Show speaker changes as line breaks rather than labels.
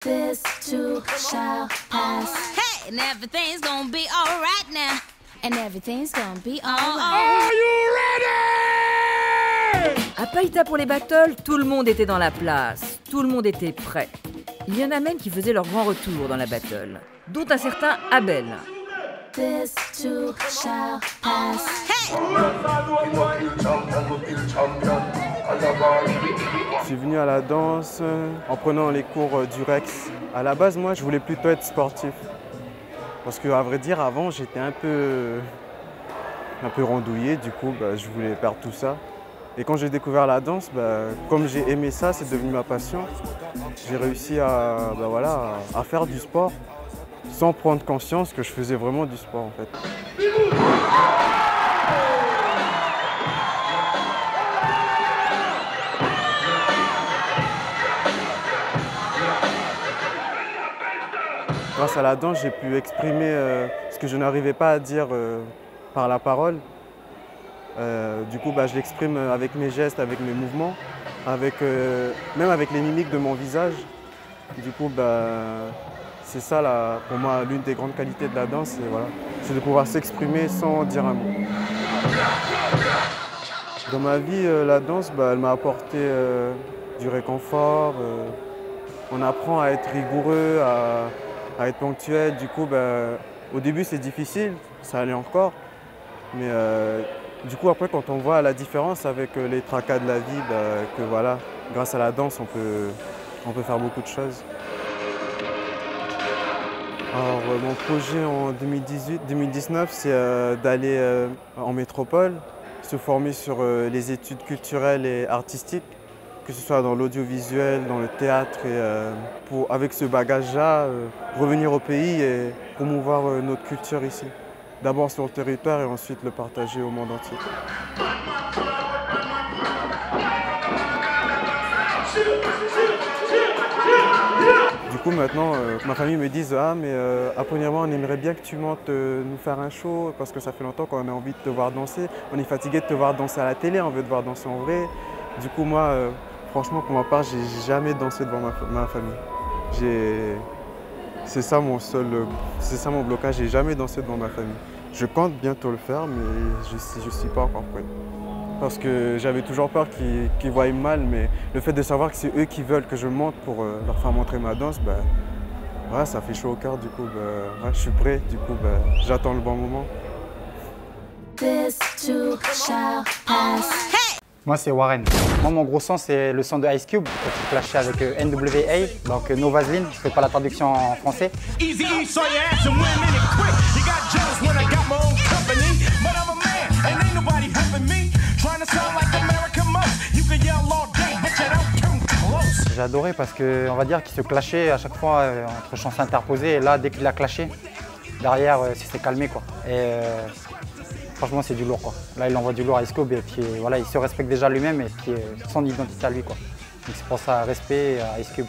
This too shall pass. Hey, and everything's gonna be alright now. And everything's gonna be alright.
Are you ready?
À Païta pour les battles, tout le monde était dans la place, tout le monde était prêt. Il y en a même qui faisaient leur grand retour dans la battle, dont un certain Abel.
This too shall pass. Hey!
Je suis venu à la danse en prenant les cours du Rex. À la base, moi, je voulais plutôt être sportif. Parce qu'à vrai dire, avant, j'étais un peu randouillé. Du coup, je voulais perdre tout ça. Et quand j'ai découvert la danse, comme j'ai aimé ça, c'est devenu ma passion. J'ai réussi à faire du sport sans prendre conscience que je faisais vraiment du sport, en fait. Grâce à la danse, j'ai pu exprimer ce que je n'arrivais pas à dire par la parole. Du coup, je l'exprime avec mes gestes, avec mes mouvements, même avec les mimiques de mon visage. Du coup, c'est ça, pour moi, l'une des grandes qualités de la danse, c'est de pouvoir s'exprimer sans dire un mot. Dans ma vie, la danse, elle m'a apporté du réconfort. On apprend à être rigoureux, à être ponctuel. Du coup, au début, c'est difficile, ça allait encore. Mais du coup, après, quand on voit la différence avec les tracas de la vie, grâce à la danse, on peut faire beaucoup de choses. Alors, mon projet en 2018-2019, c'est d'aller en métropole, se former sur les études culturelles et artistiques, que ce soit dans l'audiovisuel, dans le théâtre, et avec ce bagage-là, revenir au pays et promouvoir notre culture ici. D'abord sur le territoire et ensuite le partager au monde entier. Du coup maintenant, ma famille me dit « Ah mais premièrement on aimerait bien que tu montes nous faire un show parce que ça fait longtemps qu'on a envie de te voir danser. On est fatigué de te voir danser à la télé, on veut te voir danser en vrai. » Du coup moi, franchement pour ma part, j'ai jamais dansé devant ma famille. C'est ça mon blocage, j'ai jamais dansé devant ma famille. Je compte bientôt le faire, mais je ne suis pas encore prêt. Parce que j'avais toujours peur qu'ils voient mal, mais le fait de savoir que c'est eux qui veulent que je monte pour leur faire montrer ma danse, ça fait chaud au cœur. Du coup, je suis prêt, du coup, j'attends le bon moment.
This too shall pass.
Moi, c'est Warren. Moi, mon gros son, c'est le son de Ice Cube, quand il clashait avec NWA, donc No Vaseline, je ne fais pas la traduction en français. J'ai adoré parce qu'on va dire qu'il se clashait à chaque fois entre chansons interposées, et là, dès qu'il a clashé, derrière, c'est calmé, quoi. Et franchement, c'est du lourd, quoi. Là, il envoie du lourd à Ice Cube et puis il se respecte déjà lui-même et puis son identité à lui, quoi. Donc c'est pour ça, respect à Ice Cube.